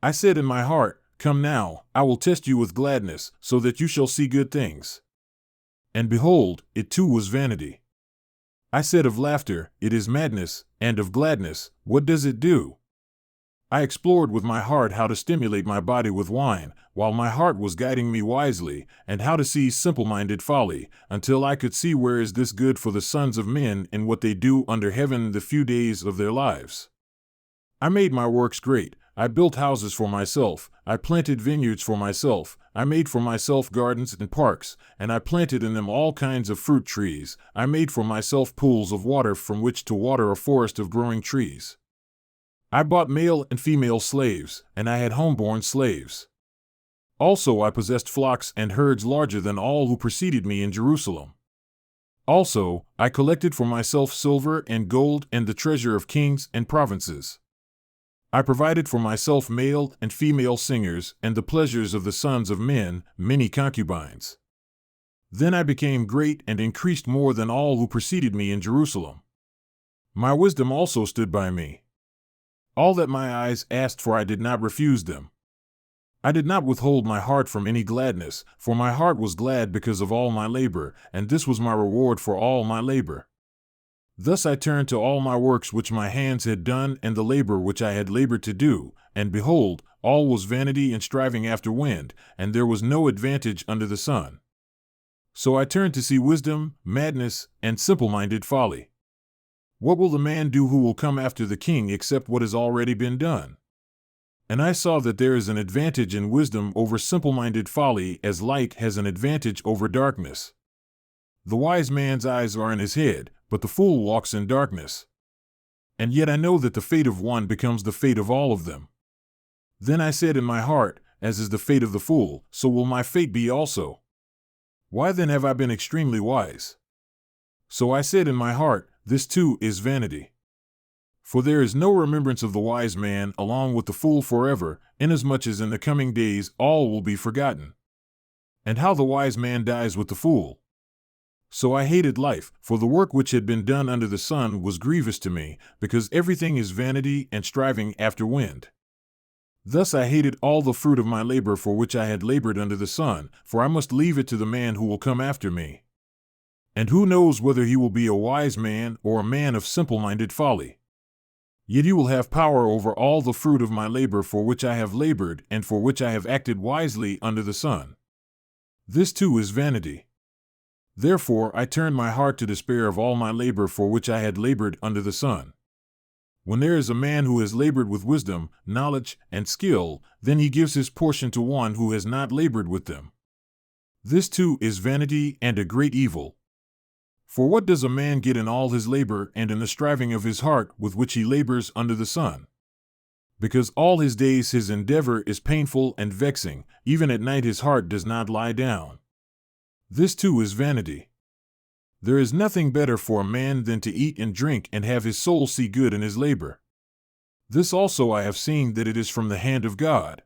I said in my heart, Come now, I will test you with gladness, so that you shall see good things. And behold, it too was vanity. I said of laughter, It is madness, and of gladness, what does it do? I explored with my heart how to stimulate my body with wine, while my heart was guiding me wisely, and how to seize simple-minded folly, until I could see where is this good for the sons of men in what they do under heaven the few days of their lives. I made my works great. I built houses for myself, I planted vineyards for myself, I made for myself gardens and parks, and I planted in them all kinds of fruit trees. I made for myself pools of water from which to water a forest of growing trees. I bought male and female slaves, and I had homeborn slaves. Also I possessed flocks and herds larger than all who preceded me in Jerusalem. Also, I collected for myself silver and gold and the treasure of kings and provinces. I provided for myself male and female singers and the pleasures of the sons of men, many concubines. Then I became great and increased more than all who preceded me in Jerusalem. My wisdom also stood by me. All that my eyes asked for I did not refuse them. I did not withhold my heart from any gladness, for my heart was glad because of all my labor, and this was my reward for all my labor. Thus I turned to all my works which my hands had done and the labor which I had labored to do, and behold, all was vanity and striving after wind, and there was no advantage under the sun. So I turned to see wisdom, madness, and simple-minded folly. What will the man do who will come after the king except what has already been done? And I saw that there is an advantage in wisdom over simple-minded folly, as light has an advantage over darkness. The wise man's eyes are in his head, but the fool walks in darkness. And yet I know that the fate of one becomes the fate of all of them. Then I said in my heart, As is the fate of the fool, so will my fate be also. Why then have I been extremely wise? So I said in my heart, This too is vanity. For there is no remembrance of the wise man along with the fool forever, inasmuch as in the coming days all will be forgotten. And how the wise man dies with the fool. So I hated life, for the work which had been done under the sun was grievous to me, because everything is vanity and striving after wind. Thus I hated all the fruit of my labor for which I had labored under the sun, for I must leave it to the man who will come after me. And who knows whether he will be a wise man or a man of simple-minded folly? Yet he will have power over all the fruit of my labor for which I have labored and for which I have acted wisely under the sun. This too is vanity. Therefore I turned my heart to despair of all my labor for which I had labored under the sun. When there is a man who has labored with wisdom, knowledge, and skill, then he gives his portion to one who has not labored with them. This too is vanity and a great evil. For what does a man get in all his labor and in the striving of his heart with which he labors under the sun? Because all his days his endeavor is painful and vexing, even at night his heart does not lie down. This too is vanity. There is nothing better for a man than to eat and drink and have his soul see good in his labor. This also I have seen that it is from the hand of God.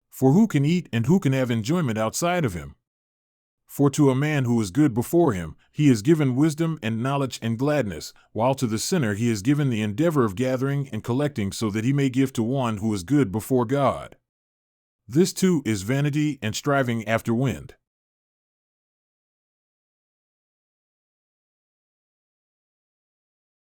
For who can eat and who can have enjoyment outside of him? For to a man who is good before him, he has given wisdom and knowledge and gladness, while to the sinner he has given the endeavor of gathering and collecting so that he may give to one who is good before God. This too is vanity and striving after wind.